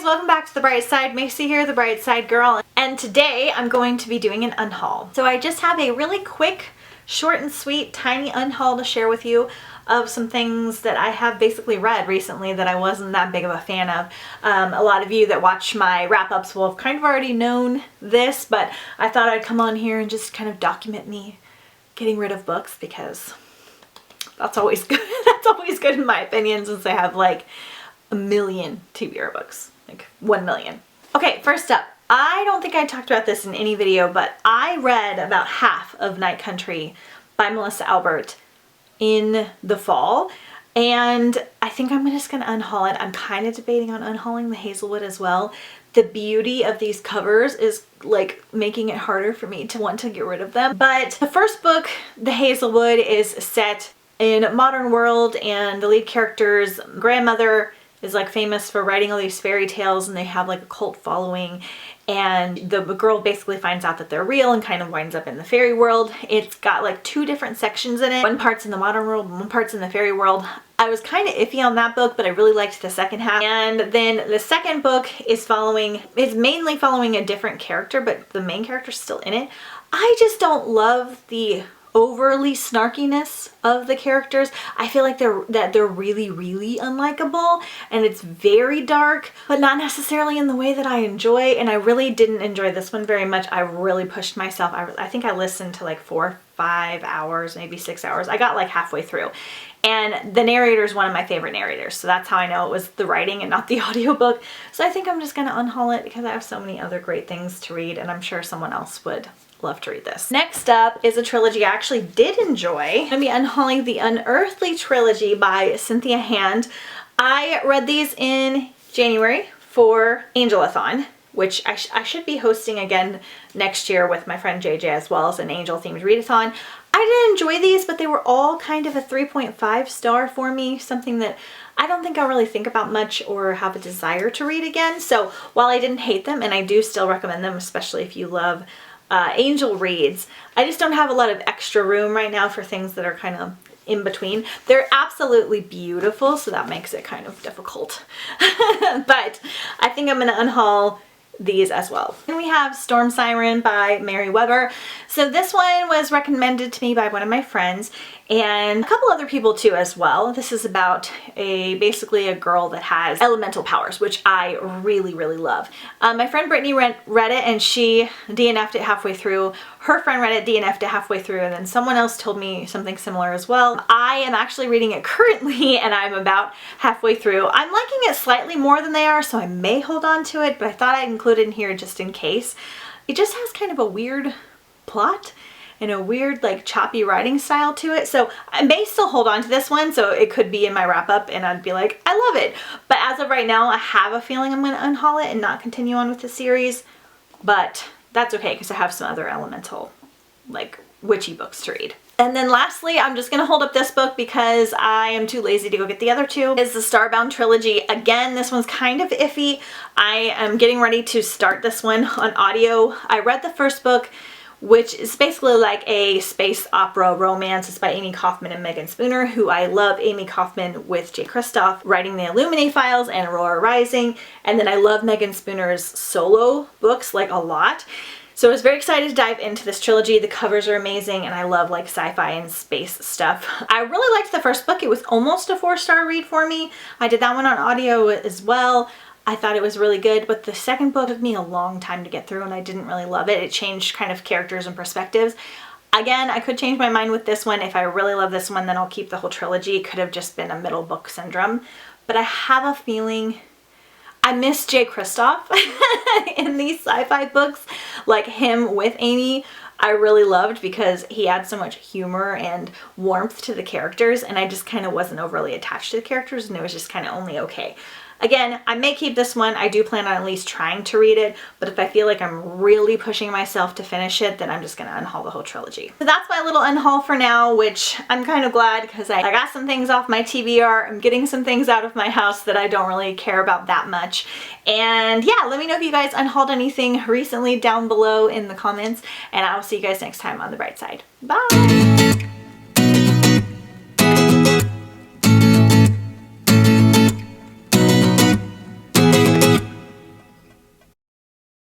welcome back to The Bright Side. Macy here, The Bright Side Girl, and today I'm going to be doing an unhaul. So I just have a really quick, short and sweet, tiny unhaul to share with you of some things that I have basically read recently that I wasn't that big of a fan of. A lot of you that watch my wrap-ups will have kind of already known this, but I thought I'd come on here and just kind of document me getting rid of books because that's always good. That's always good in my opinion, since I have like a million TBR books, like 1 million. Okay, first up, I don't think I talked about this in any video, but I read about half of Night Country by Melissa Albert in the fall, and I think I'm just gonna unhaul it. I'm kind of debating on unhauling the Hazelwood as well. The beauty of these covers is like making it harder for me to want to get rid of them. But the first book, The Hazelwood, is set in a modern world, and the lead character's grandmother is like famous for writing all these fairy tales, and they have like a cult following, and the girl basically finds out that they're real and kind of winds up in the fairy world. It's got like 2 different sections in it. One part's in the modern world and one part's in the fairy world. I was kind of iffy on that book, but I really liked the second half. And then the second book is mainly following a different character, but the main character's still in it. I just don't love the overly snarkiness of the characters. I feel like they're really unlikable, and it's very dark, but not necessarily in the way that I enjoy, and I really didn't enjoy this one very much. I really pushed myself. I think I listened to like 4 or 5 hours, maybe 6 hours. I got like halfway through, and the narrator is one of my favorite narrators, so that's how I know it was the writing and not the audiobook. So I think I'm just gonna unhaul it because I have so many other great things to read, and I'm sure someone else would love to read this. Next up is a trilogy I actually did enjoy. I'm gonna be unhauling the Unearthly trilogy by Cynthia Hand. I read these in January for Angelathon, which I should be hosting again next year with my friend JJ, as well as an angel themed readathon. I did enjoy these, but they were all kind of a 3.5 star for me, something that I don't think I'll really think about much or have a desire to read again. So while I didn't hate them, and I do still recommend them, especially if you love angel reads, I just don't have a lot of extra room right now for things that are kind of in between. They're absolutely beautiful, so that makes it kind of difficult. But I think I'm going to unhaul these as well. And we have Storm Siren by Mary Weber. So this one was recommended to me by one of my friends and a couple other people too as well. This is about basically a girl that has elemental powers, which I really love. My friend Brittany read it, and she DNF'd it halfway through. Her friend read it, DNF'd it halfway through, and then someone else told me something similar as well. I am actually reading it currently, and I'm about halfway through. I'm liking it slightly more than they are, so I may hold on to it, but I thought I'd include it in here just in case. It just has kind of a weird plot and a weird like choppy writing style to it, so I may still hold on to this one, so it could be in my wrap up and I'd be like, I love it. But as of right now, I have a feeling I'm going to unhaul it and not continue on with the series, but that's okay because I have some other elemental like witchy books to read. And then lastly, I'm just going to hold up this book because I am too lazy to go get the other 2. Is the Starbound trilogy. Again, this one's kind of iffy. I am getting ready to start this one on audio. I read the first book, which is basically like a space opera romance. It's by Amy Kaufman and Megan Spooner, who I love. Amy Kaufman with Jay Kristoff writing the Illuminae Files and Aurora Rising, and then I love Megan Spooner's solo books like a lot. So I was very excited to dive into this trilogy. The covers are amazing, and I love like sci-fi and space stuff. I really liked the first book. It was almost a 4-star read for me. I did that one on audio as well. I thought it was really good, but the second book took me a long time to get through, and I didn't really love it. It changed kind of characters and perspectives. Again, I could change my mind with this one. If I really love this one, then I'll keep the whole trilogy. It could have just been a middle book syndrome, but I have a feeling I miss Jay Kristoff in these sci-fi books, like him with Amy. I really loved because he had so much humor and warmth to the characters, and I just kind of wasn't overly attached to the characters, and it was just kind of only okay. Again, I may keep this one. I do plan on at least trying to read it, but if I feel like I'm really pushing myself to finish it, then I'm just going to unhaul the whole trilogy. So that's my little unhaul for now, which I'm kind of glad because I got some things off my TBR. I'm getting some things out of my house that I don't really care about that much. And yeah, let me know if you guys unhauled anything recently down below in the comments, and I will see you guys next time on The Bright Side. Bye!